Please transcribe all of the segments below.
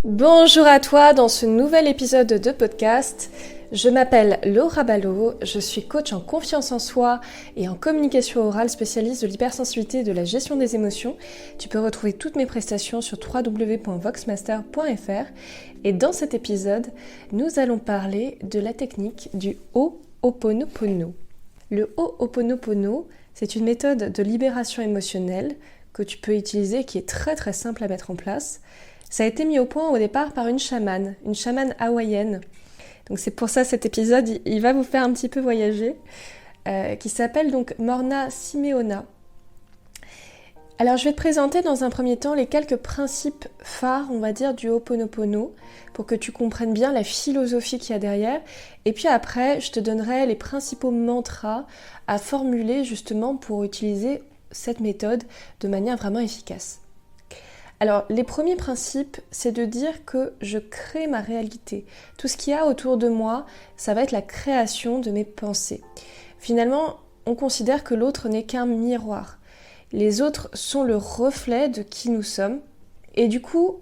Bonjour à toi dans ce nouvel épisode de podcast. Je m'appelle Laura Ballot, je suis coach en confiance en soi et en communication orale, spécialiste de l'hypersensibilité et de la gestion des émotions. Tu peux retrouver toutes mes prestations sur www.voxmaster.fr et dans cet épisode, nous allons parler de la technique du Ho'oponopono. Le Ho'oponopono, c'est une méthode de libération émotionnelle que tu peux utiliser qui est très très simple à mettre en place. Ça a été mis au point au départ par une chamane hawaïenne. Donc c'est pour ça cet épisode, il va vous faire un petit peu voyager, qui s'appelle donc Morna Simeona. Alors je vais te présenter dans un premier temps les quelques principes phares, on va dire, du Ho'oponopono, pour que tu comprennes bien la philosophie qu'il y a derrière. Et puis après, je te donnerai les principaux mantras à formuler justement pour utiliser cette méthode de manière vraiment efficace. Alors, les premiers principes, c'est de dire que je crée ma réalité. Tout ce qu'il y a autour de moi, ça va être la création de mes pensées. Finalement, on considère que l'autre n'est qu'un miroir. Les autres sont le reflet de qui nous sommes. Et du coup,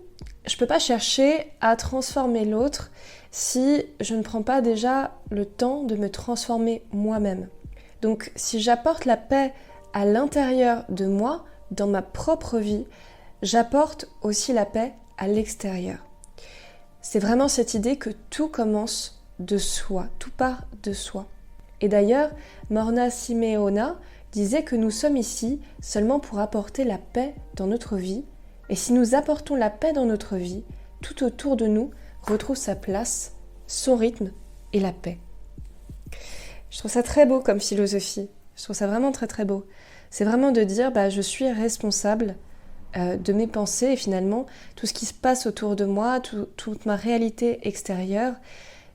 je ne peux pas chercher à transformer l'autre si je ne prends pas déjà le temps de me transformer moi-même. Donc, si j'apporte la paix à l'intérieur de moi, dans ma propre vie, j'apporte aussi la paix à l'extérieur. C'est vraiment cette idée que tout commence de soi, tout part de soi. Et d'ailleurs, Morna Simeona disait que nous sommes ici seulement pour apporter la paix dans notre vie. Et si nous apportons la paix dans notre vie, tout autour de nous retrouve sa place, son rythme et la paix. Je trouve ça très beau comme philosophie. Je trouve ça vraiment très très beau. C'est vraiment de dire, je suis responsable de mes pensées et finalement tout ce qui se passe autour de moi, toute ma réalité extérieure,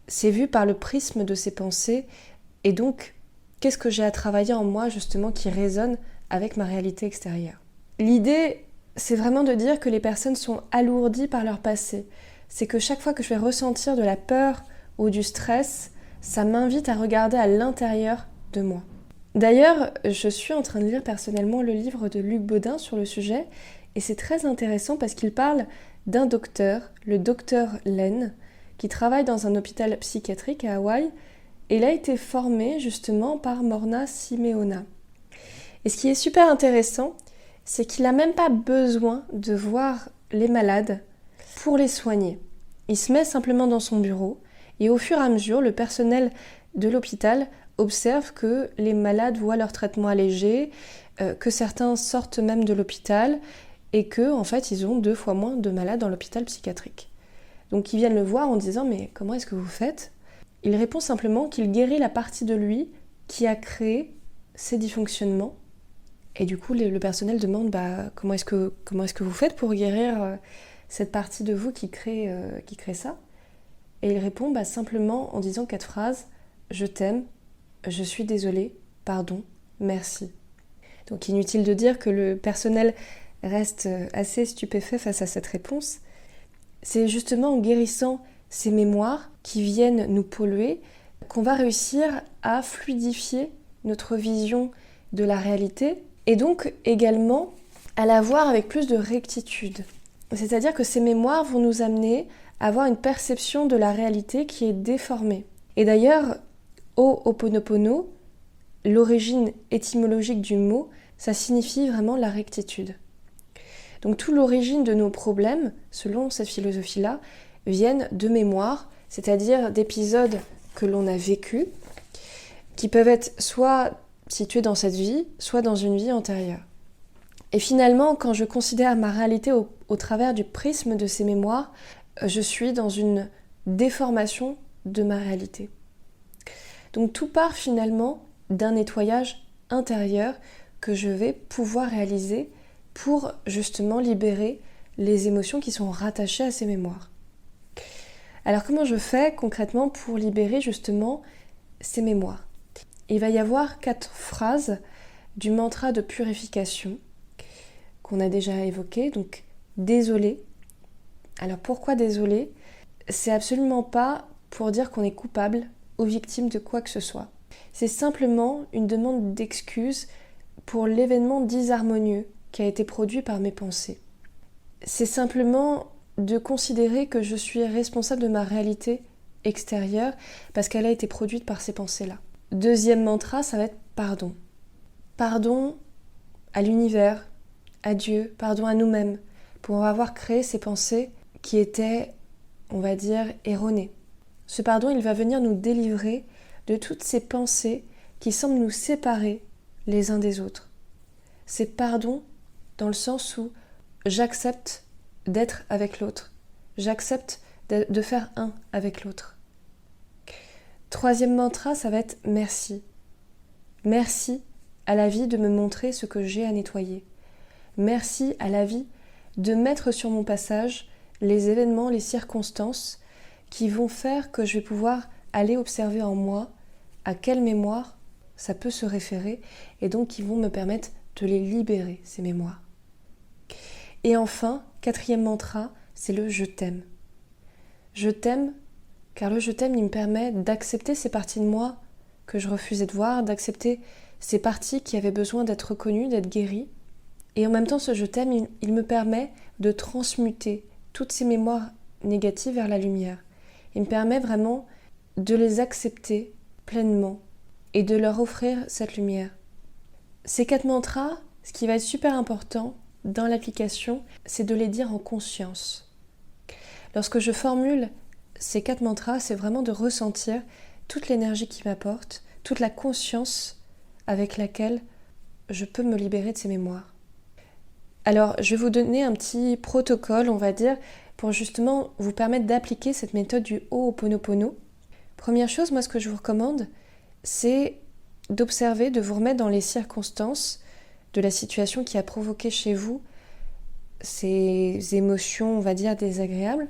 c'est vu par le prisme de ces pensées et donc qu'est-ce que j'ai à travailler en moi justement qui résonne avec ma réalité extérieure. L'idée, c'est vraiment de dire que les personnes sont alourdies par leur passé. C'est que chaque fois que je vais ressentir de la peur ou du stress, ça m'invite à regarder à l'intérieur de moi. D'ailleurs, je suis en train de lire personnellement le livre de Luc Bodin sur le sujet. Et c'est très intéressant parce qu'il parle d'un docteur, le docteur Len, qui travaille dans un hôpital psychiatrique à Hawaï. Et il a été formé justement par Morna Simeona. Et ce qui est super intéressant, c'est qu'il n'a même pas besoin de voir les malades pour les soigner. Il se met simplement dans son bureau et au fur et à mesure, le personnel de l'hôpital observe que les malades voient leur traitement allégé, que certains sortent même de l'hôpital et que en fait ils ont 2 fois moins de malades dans l'hôpital psychiatrique. Donc ils viennent le voir en disant « mais comment est-ce que vous faites ?» Il répond simplement qu'il guérit la partie de lui qui a créé ces dysfonctionnements. Et du coup le personnel demande « comment est-ce que vous faites pour guérir cette partie de vous qui crée ça ?» Et il répond simplement en disant 4 phrases « je t'aime, je suis désolé, pardon, merci ». Donc inutile de dire que le personnel reste assez stupéfait face à cette réponse. C'est justement en guérissant ces mémoires qui viennent nous polluer qu'on va réussir à fluidifier notre vision de la réalité et donc également à la voir avec plus de rectitude. C'est-à-dire que ces mémoires vont nous amener à avoir une perception de la réalité qui est déformée. Et d'ailleurs, Ho'oponopono, l'origine étymologique du mot, ça signifie vraiment la rectitude. Donc toute l'origine de nos problèmes, selon cette philosophie-là, viennent de mémoires, c'est-à-dire d'épisodes que l'on a vécus, qui peuvent être soit situés dans cette vie, soit dans une vie antérieure. Et finalement, quand je considère ma réalité au travers du prisme de ces mémoires, je suis dans une déformation de ma réalité. Donc tout part finalement d'un nettoyage intérieur que je vais pouvoir réaliser pour justement libérer les émotions qui sont rattachées à ces mémoires. Alors comment je fais concrètement pour libérer justement ces mémoires ? Il va y avoir 4 phrases du mantra de purification qu'on a déjà évoqué. Donc désolé. Alors pourquoi désolé ? C'est absolument pas pour dire qu'on est coupable ou victime de quoi que ce soit. C'est simplement une demande d'excuse pour l'événement disharmonieux qui a été produit par mes pensées. C'est simplement de considérer que je suis responsable de ma réalité extérieure parce qu'elle a été produite par ces pensées-là. Deuxième mantra, ça va être pardon. Pardon à l'univers, à Dieu, pardon à nous-mêmes pour avoir créé ces pensées qui étaient, on va dire, erronées. Ce pardon, il va venir nous délivrer de toutes ces pensées qui semblent nous séparer les uns des autres. C'est pardon dans le sens où j'accepte d'être avec l'autre. J'accepte de faire un avec l'autre. Troisième mantra, ça va être merci. Merci à la vie de me montrer ce que j'ai à nettoyer. Merci à la vie de mettre sur mon passage les événements, les circonstances qui vont faire que je vais pouvoir aller observer en moi à quelle mémoire ça peut se référer et donc qui vont me permettre de les libérer, ces mémoires. Et enfin, quatrième mantra, c'est le « je t'aime ». Je t'aime, car le « je t'aime », il me permet d'accepter ces parties de moi que je refusais de voir, d'accepter ces parties qui avaient besoin d'être reconnues, d'être guéries. Et en même temps, ce « je t'aime », il me permet de transmuter toutes ces mémoires négatives vers la lumière. Il me permet vraiment de les accepter pleinement et de leur offrir cette lumière. Ces 4 mantras, ce qui va être super important dans l'application, c'est de les dire en conscience. Lorsque je formule ces 4 mantras, c'est vraiment de ressentir toute l'énergie qui m'apporte, toute la conscience avec laquelle je peux me libérer de ces mémoires. Alors, je vais vous donner un petit protocole, on va dire, pour justement vous permettre d'appliquer cette méthode du Ho'oponopono. Première chose, moi, ce que je vous recommande, c'est d'observer, de vous remettre dans les circonstances de la situation qui a provoqué chez vous ces émotions, on va dire, désagréables,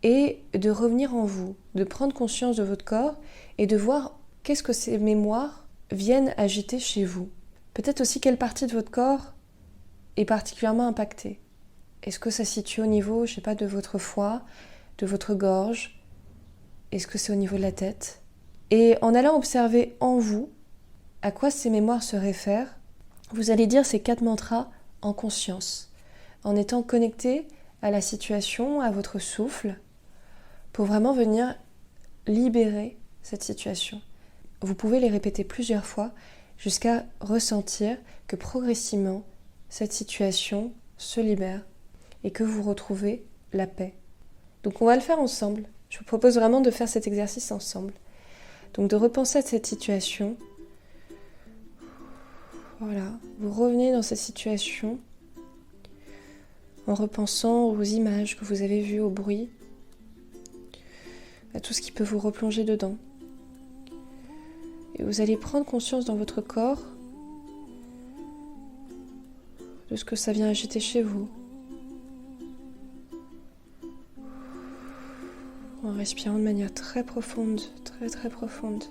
et de revenir en vous, de prendre conscience de votre corps et de voir qu'est-ce que ces mémoires viennent agiter chez vous. Peut-être aussi quelle partie de votre corps est particulièrement impactée. Est-ce que ça se situe au niveau, je sais pas, de votre foie, de votre gorge? Est-ce que c'est au niveau de la tête? Et en allant observer en vous à quoi ces mémoires se réfèrent, vous allez dire ces 4 mantras en conscience, en étant connecté à la situation, à votre souffle, pour vraiment venir libérer cette situation. Vous pouvez les répéter plusieurs fois jusqu'à ressentir que progressivement, cette situation se libère et que vous retrouvez la paix. Donc on va le faire ensemble. Je vous propose vraiment de faire cet exercice ensemble. Donc de repenser à cette situation. Voilà, vous revenez dans cette situation en repensant aux images que vous avez vues, au bruit, à tout ce qui peut vous replonger dedans. Et vous allez prendre conscience dans votre corps de ce que ça vient agiter chez vous. En respirant de manière très profonde, très très profonde.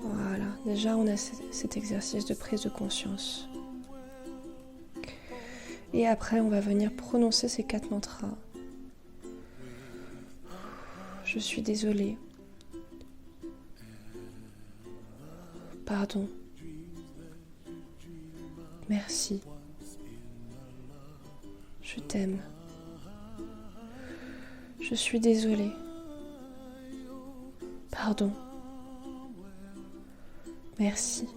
Voilà, déjà on a cet exercice de prise de conscience. Et après on va venir prononcer ces 4 mantras. Je suis désolée. Pardon. Merci. Je t'aime. Je suis désolée. Pardon. Merci.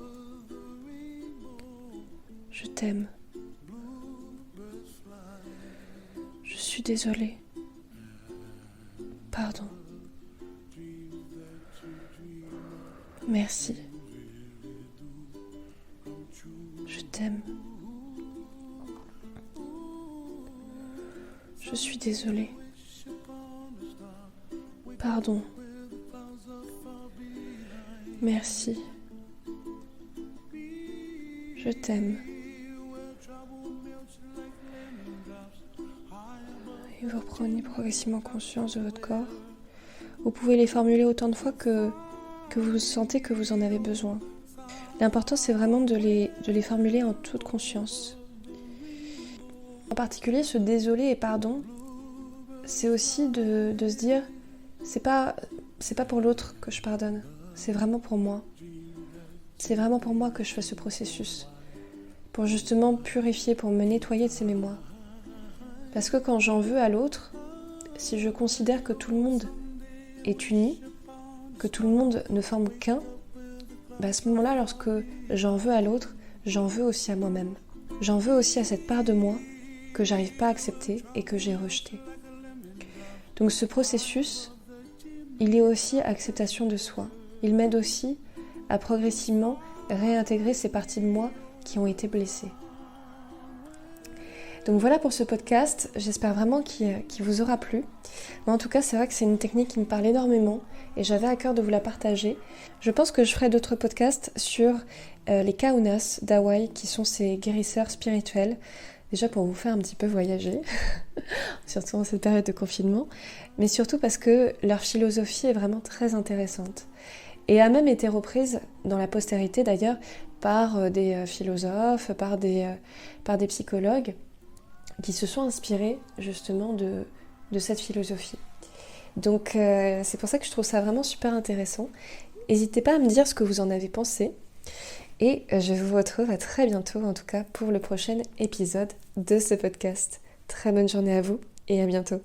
Je t'aime. Je suis désolée. Pardon. Merci. Je t'aime. Je suis désolée. Pardon. Merci. Je t'aime. Et vous reprenez progressivement conscience de votre corps. Vous pouvez les formuler autant de fois que vous sentez que vous en avez besoin. L'important, c'est vraiment de les formuler en toute conscience. En particulier, ce désolé et pardon, c'est aussi de se dire, c'est pas pour l'autre que je pardonne, c'est vraiment pour moi. C'est vraiment pour moi que je fais ce processus. pour justement purifier, pour me nettoyer de ces mémoires. Parce que quand j'en veux à l'autre, si je considère que tout le monde est uni, que tout le monde ne forme qu'un, à ce moment-là, lorsque j'en veux à l'autre, j'en veux aussi à moi-même. J'en veux aussi à cette part de moi que j'arrive pas à accepter et que j'ai rejetée. Donc ce processus, il est aussi acceptation de soi. Il m'aide aussi à progressivement réintégrer ces parties de moi qui ont été blessées. Donc voilà pour ce podcast, j'espère vraiment qu'il vous aura plu. Mais en tout cas, c'est vrai que c'est une technique qui me parle énormément et j'avais à cœur de vous la partager. Je pense que je ferai d'autres podcasts sur les Kaunas d'Hawaï, qui sont ces guérisseurs spirituels. Déjà pour vous faire un petit peu voyager, surtout en cette période de confinement, mais surtout parce que leur philosophie est vraiment très intéressante. Et a même été reprise dans la postérité d'ailleurs par des philosophes, par des psychologues qui se sont inspirés justement de cette philosophie. Donc c'est pour ça que je trouve ça vraiment super intéressant. N'hésitez pas à me dire ce que vous en avez pensé. Et je vous retrouve à très bientôt, en tout cas pour le prochain épisode de ce podcast. Très bonne journée à vous et à bientôt.